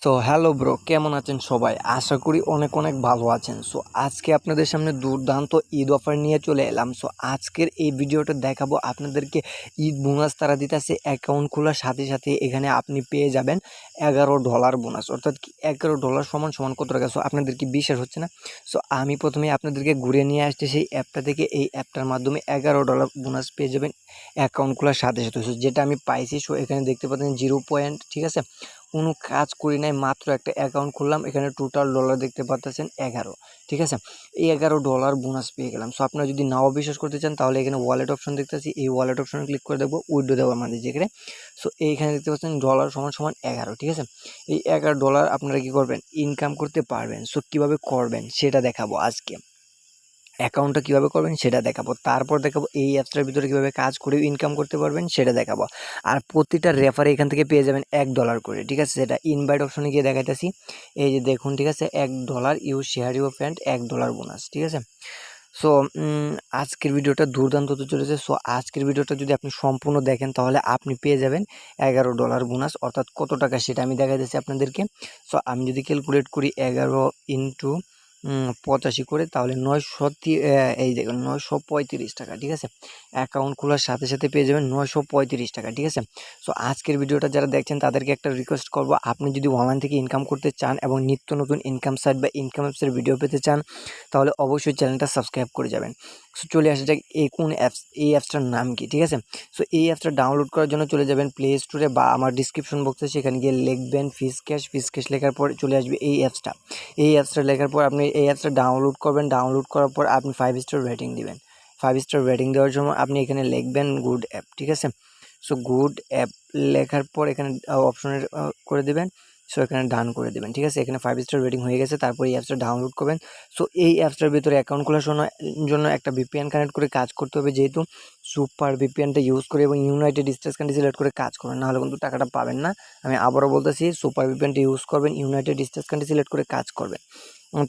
So hello bro, কেমন আছেন সবাই? আশা করি অনেক অনেক ভালো আছেন। সো আজকে আপনাদের সামনে দুর্দান্ত ঈদ অফার নিয়ে চলে এলাম। সো আজকের এই ভিডিওটা দেখাবো আপনাদেরকে ঈদ বোনাস তারা দিতেছে অ্যাকাউন্ট খোলার সাথে সাথে। এখানে আপনি পেয়ে যাবেন $11 বোনাস, অর্থাৎ কি $11 সমান সমান কত টাকা? সো আপনাদের কি বিশ্বাস হচ্ছে না? সো আমি প্রথমে আপনাদেরকে ঘুরে নিয়ে আসছি সেই অ্যাপটা থেকে। এই অ্যাপটার মাধ্যমে $11 বোনাস পেয়ে যাবেন অ্যাকাউন্ট খোলার সাথে সাথে। সো যেটা আমি পাইছি, সো এখানে দেখতে পাচ্ছেন 0 পয়েন্ট, ঠিক আছে? কোনো কাজ করি নাই, মাত্র একটা অ্যাকাউন্ট খুললাম। এখানে টোটাল ডলার দেখতে পাচ্ছেন 11, ঠিক আছে? এই $11 বোনাস পেয়ে গেলাম। সো আপনারা যদি নাও বিশ্বাস করতে চান তাহলে এখানে ওয়ালেট অপশন দেখতেছি, এই ওয়ালেট অপশনে ক্লিক করে দেবো উইথড্র দেওয়ার মাঝে যেখানে। সো এইখানে দেখতে পাচ্ছেন ডলার সমান সমান 11, ঠিক আছে? এই $11 আপনারা কী করবেন? ইনকাম করতে পারবেন। সো কীভাবে করবেন সেটা দেখাবো আজকে। অ্যাকাউন্টটা কীভাবে করবেন সেটা দেখাবো, তারপর দেখাবো এই অ্যাপসটার ভিতরে কীভাবে কাজ করে ইনকাম করতে পারবেন সেটা দেখাবো। আর প্রতিটা রেফারে এখান থেকে পেয়ে যাবেন $1 করে, ঠিক আছে? সেটা ইনভাইট অপশনে গিয়ে দেখাইতেছি। এই যে দেখুন, ঠিক আছে? $1 you share you friend, $1 bonus, ঠিক আছে? সো আজকের ভিডিওটা দুর্দান্ত হতে চলেছে। সো আজকের ভিডিওটা যদি আপনি সম্পূর্ণ দেখেন তাহলে আপনি পেয়ে যাবেন $11 বোনাস, অর্থাৎ কত টাকা সেটা আমি দেখাইতেছি আপনাদেরকে। সো আমি যদি ক্যালকুলেট করি 11 ইন্টু 85 করে, তাহলে 900, এই দেখুন 935 টাকা, ঠিক আছে? অ্যাকাউন্ট খোলার সাথে সাথে পেয়ে যাবেন 935 টাকা, ঠিক আছে? সো আজকের ভিডিওটা যারা দেখছেন তাদেরকে একটা রিকোয়েস্ট করবো, আপনি যদি অনলাইন থেকে ইনকাম করতে চান এবং নিত্য নতুন ইনকাম সাইট বা ইনকাম অ্যাপসের ভিডিও পেতে চান তাহলে অবশ্যই চ্যানেলটা সাবস্ক্রাইব করে যাবেন। সো চলে আসা যাক এই কোন অ্যাপস, এই অ্যাপসটার নাম কি, ঠিক আছে? সো এই অ্যাপসটা ডাউনলোড করার জন্য চলে যাবেন প্লে স্টোরে বা আমার ডিসক্রিপশন বক্সে, সেখানে গিয়ে লিখবেন ফিশ ক্যাশ লেখার পর চলে আসবে এই অ্যাপসটা। এই অ্যাপসটা লেখার পর আপনি এই অ্যাপসটা ডাউনলোড করবেন। ডাউনলোড করার পর আপনি 5 স্টার রেটিং দিবেন। 5 স্টার রেটিং দেওয়ার সময় আপনি এখানে লিখবেন গুড অ্যাপ, ঠিক আছে? সো গুড অ্যাপ লেখার পর এখানে অপশনের করে দেবেন। সো এখানে ডান করে দেবেন, ঠিক আছে? এখানে 5 স্টার রেটিং হয়ে গেছে। তারপর এই অ্যাপসটা ডাউনলোড করবেন। সো এই অ্যাপসটার ভিতরে অ্যাকাউন্ট খোলার জন্য একটা ভিপিএন কানেক্ট করে কাজ করতে হবে, যেহেতু সুপার ভিপিএনটা ইউজ করে এবং ইউনাইটেড স্টেটস কান্ট্রি সিলেক্ট করে কাজ করবেন, নাহলে কিন্তু টাকাটা পাবেন না। আমি আবারও বলতেছি, সুপার ভিপিএনটা ইউজ করবেন, ইউনাইটেড স্টেটস কান্ট্রি সিলেক্ট করে কাজ করবেন।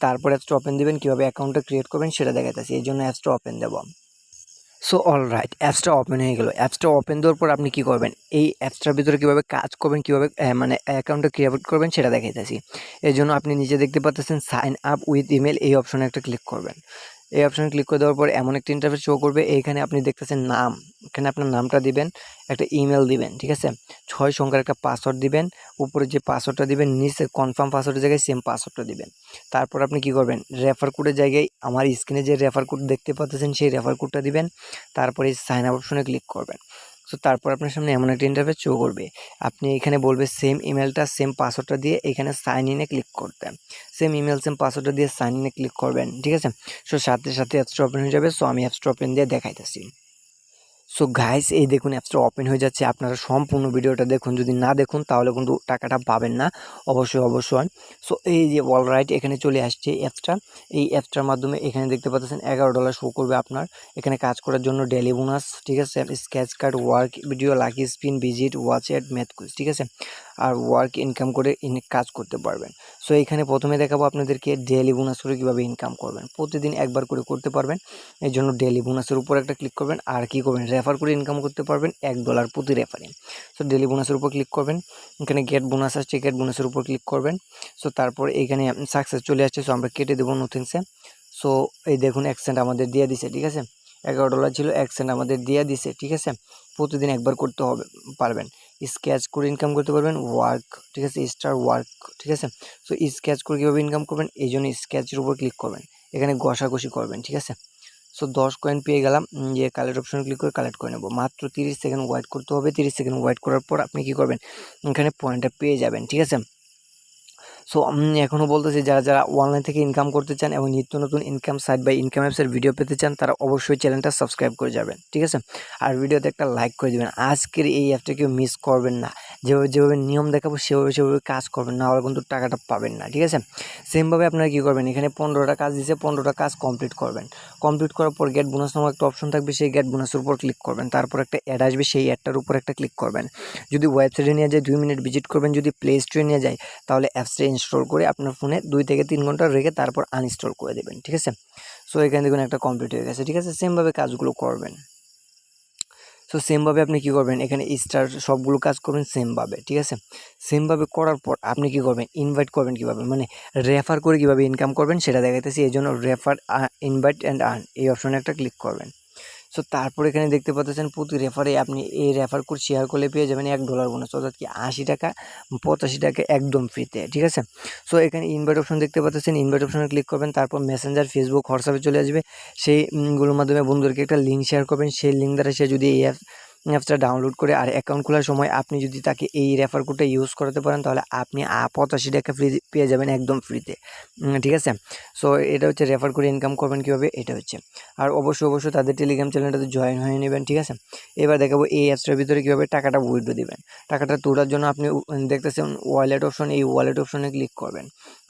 তারপর অ্যাপসটা ওপেন দেবেন। কীভাবে অ্যাকাউন্টটা ক্রিয়েট করবেন সেটা দেখাইতেছি, এই জন্য অ্যাপসটা ওপেন দেবো। সো অলরাইট, অ্যাপসটা ওপেন হয়ে গেল। অ্যাপসটা ওপেন দেওয়ার পর আপনি কী করবেন? এই অ্যাপসটার ভিতরে কীভাবে কাজ করবেন, কীভাবে মানে অ্যাকাউন্টটা ক্রিয়েট করবেন সেটা দেখাইতেছি। এই জন্য আপনি নিচে দেখতে পাচ্ছেন সাইন আপ উইথ ইমেল, এই অপশনে একটা ক্লিক করবেন। এই অপশনে ক্লিক করে দেওয়ার পর এমন একটা ইন্টারফেস শো করবে। এইখানে আপনি দেখতেছেন নাম, এখানে আপনার নামটা দিবেন, একটা ইমেল দিবেন, ঠিক আছে? 6 সংখ্যার একটা পাসওয়ার্ড দিবেন। উপরে যে পাসওয়ার্ডটা দিবেন নিচে কনফার্ম পাসওয়ার্ডের জায়গায় সেম পাসওয়ার্ডটা দিবেন। তারপর আপনি কী করবেন? রেফার কোডের জায়গায় আমার স্ক্রিনে যে রেফার কোড দেখতে পাচ্ছেন সেই রেফার কোডটা দিবেন। তারপরে সাইন আপ অপশনে ক্লিক করবেন। সো তারপর আপনার সামনে এমন একটা ইন্টারফেস শো করবে। আপনি এখানে বলবে সেম ইমেলটা সেম পাসওয়ার্ডটা দিয়ে এখানে সাইন ইনে ক্লিক করতে। সেম ইমেল সেম পাসওয়ার্ডটা দিয়ে সাইন ইনে ক্লিক করবেন, ঠিক আছে? সো সাথে সাথে অ্যাপসটা ওপেন হয়ে যাবে। সো আমি অ্যাপসটা ওপেন দিয়ে দেখাইতেছি। সো গাইস, এই দেখুন অ্যাপসটা ওপেন হয়ে যাচ্ছে। আপনারা সম্পূর্ণ ভিডিওটা দেখুন, যদি না দেখুন তাহলে কিন্তু টাকাটা পাবেন না, অবশ্যই। সো এই যে অলরাইট এখানে চলে আসছে অ্যাপসটা। এই অ্যাপসটার মাধ্যমে এখানে দেখতে পাচ্ছেন $11 শো করবে আপনার। এখানে কাজ করার জন্য ডেলি বোনাস, ঠিক আছে? Sketch card, work video, lucky spin, visit, watch ad, math quiz, ঠিক আছে? আর ওয়ার্ক ইনকাম করে কাজ করতে পারবেন। সো এখানে প্রথমে দেখাবো আপনাদেরকে ডেলি বোনাস করে কীভাবে ইনকাম করবেন। প্রতিদিন একবার করে করতে পারবেন, এই জন্য ডেলি বোনাসের উপর একটা ক্লিক করবেন। আর কী করবেন? রেফার করে ইনকাম করতে পারবেন $1 প্রতি রেফারে। সো ডেলি বোনাসের উপর ক্লিক করবেন। এখানে গেট বোনাস আসছে, গেট বোনাসের উপর ক্লিক করবেন। সো তারপর এখানে সাকসেস চলে আসছে। সো আমরা কেটে দেবো নথিংসে। সো এই দেখুন $1 আমাদের দিয়ে দিছে, ঠিক আছে? $11 ছিল, $1 আমাদের দিয়ে দিছে, ঠিক আছে? প্রতিদিন একবার করতে হবে পারবেন। স্কেচ করে ইনকাম করতে পারবেন, ওয়ার্ক, ঠিক আছে? স্টার ওয়ার্ক, ঠিক আছে? সো স্কেচ করে কীভাবে ইনকাম করবেন, এই জন্য স্কেচের উপর ক্লিক করবেন। এখানে ঘষাঘষি করবেন, ঠিক আছে? সো 10 কয়েন পেয়ে গেলাম। যে কালেক্ট অপশনে ক্লিক করে কালেক্ট করে নেব। মাত্র 30 সেকেন্ড ওয়েট করতে হবে। 30 সেকেন্ড ওয়েট করার পর আপনি কী করবেন? এখানে পয়েন্টটা পেয়ে যাবেন, ঠিক আছে? সো আমি এখনও বলতেছি, যারা অনলাইন থেকে ইনকাম করতে চান এবং নিত্য নতুন ইনকাম সাইট বা ইনকাম অ্যাপসের ভিডিও পেতে চান তারা অবশ্যই চ্যানেলটা সাবস্ক্রাইব করে যাবেন, ঠিক আছে? আর ভিডিওতে একটা লাইক করে দেবেন। আজকের এই অ্যাপটা কেউ মিস করবেন না। যেভাবে নিয়ম দেখাবো সেভাবে কাজ করবেন, না হলে কিন্তু টাকাটা পাবেন না, ঠিক আছে? সেমভাবে আপনারা কী করবেন? এখানে 15টা কাজ দিয়েছে, 15টা কাজ কমপ্লিট করবেন। কমপ্লিট করার পর গেট বোনাস নামক একটা অপশন থাকবে, সেই গেট বোনাসের উপর ক্লিক করবেন। তারপর একটা অ্যাড আসবে, সেই অ্যাডটার উপর একটা ক্লিক করবেন। যদি ওয়েবসাইটে নিয়ে যায় 2 মিনিট ভিজিট করবেন। যদি প্লে স্টোরে নিয়ে যায় তাহলে অ্যাপসটা ইনস্টল করে আপনার ফোনে 2 থেকে 3 ঘন্টা রেখে তারপর আনইনস্টল করে দেবেন, ঠিক আছে? সো এখানে দেখুন একটা কমপ্লিট হয়ে গেছে, ঠিক আছে? সেমভাবে কাজগুলো করবেন। সো সেমভাবে আপনি কী করবেন, এখানে স্টার সবগুলো কাজ করবেন সেমভাবে, ঠিক আছে। সেমভাবে করার পর আপনি কী করবেন, ইনভাইট করবেন কীভাবে, মানে রেফার করে কীভাবে ইনকাম করবেন সেটা দেখাইতেছি। এই জন্য রেফার, ইনভাইট অ্যান্ড আর্ন এই অপশনে একটা ক্লিক করবেন। সো তারপর এখানে দেখতে পাচ্ছেন প্রতি রেফারে আপনি এই রেফার কোড শেয়ার করলে পেয়ে যাবেন $1 বোনাস, অর্থাৎ কি 80 টাকা 85 টাকা একদম ফ্রিতে, ঠিক আছে। সো এখানে ইনভাইট অপশন দেখতে পাচ্ছেন, ইনভাইট অপশনে ক্লিক করবেন, তারপর মেসেঞ্জার, ফেসবুক, হোয়াটসঅ্যাপে চলে আসবে। সেইগুলোর মাধ্যমে বন্ধুদেরকে একটা লিঙ্ক শেয়ার করবেন। সেই লিঙ্ক দ্বারা সে যদি এই অ্যাপসটা ডাউনলোড করে আর অ্যাকাউন্ট খোলার সময় আপনি যদি তাকে এই রেফার কোডটা ইউজ করাতে পারেন, তাহলে আপনি 85 টাকা ফ্রি পেয়ে যাবেন একদম ফ্রিতে, ঠিক আছে। সো এটা হচ্ছে রেফার করে ইনকাম করবেন কীভাবে, এটা হচ্ছে। আর অবশ্যই তাদের টেলিগ্রাম চ্যানেলটাতে জয়েন হয়ে নেবেন, ঠিক আছে। এবার দেখাবো এই অ্যাপসটার ভিতরে কীভাবে টাকাটা উইথড্র দিবেন। টাকাটা তোলার জন্য আপনি দেখতেছেন ওয়ালেট অপশন, এই ওয়ালেট অপশনে ক্লিক করবেন।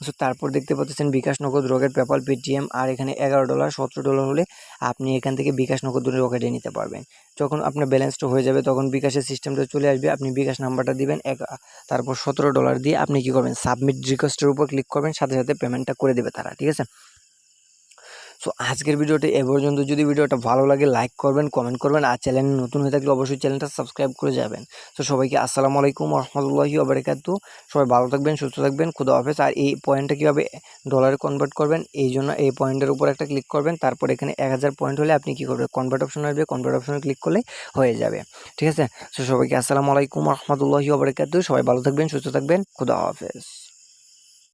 সো তারপর দেখতে পাচ্ছেন বিকাশ, নগদ, রকেট, পেপাল, পেটিএম, আর এখানে $11 $17 হলে আপনি এখান থেকে বিকাশ, নগদ রকেটে নিতে পারবেন। যখন আপনার ব্যালেন্সটা হয়ে যাবে তখন বিকাশের সিস্টেমটা চলে আসবে, আপনি বিকাশ নাম্বারটা দিবেন, তারপর $17 দিয়ে আপনি কী করবেন, সাবমিট রিকোয়েস্টের উপর ক্লিক করবেন, সাথে সাথে পেমেন্টটা করে দেবে তারা, ঠিক আছে। সো আজকের ভিডিওটি এ পর্যন্ত। যদি ভিডিওটা ভালো লাগে লাইক করবেন, কমেন্ট করবেন, আর চ্যানেল নতুন হয়ে থাকলে অবশ্যই চ্যানেলটা সাবস্ক্রাইব করে যাবেন। তো সবাইকে আসসালামু আলাইকুম রহমতুল্লাহি ওবারাকাতুহু। সবাই ভালো থাকবেন, সুস্থ থাকবেন, খুদা হাফেজ। আর এই পয়েন্টটা কীভাবে ডলারে কনভার্ট করবেন, এই জন্য এই পয়েন্টের উপর একটা ক্লিক করবেন, তারপর এখানে 1000 পয়েন্ট হলে আপনি কী করবেন, কনভার্ট অপশন আসবে, কনভার্ট অপশনে ক্লিক করলে হয়ে যাবে, ঠিক আছে। সো সবাইকে আসসালামু আলাইকুম রহমতুল্লাহি ওবারাকাতুহু। সবাই ভালো থাকবেন, সুস্থ থাকবেন, খুদা হাফেজ।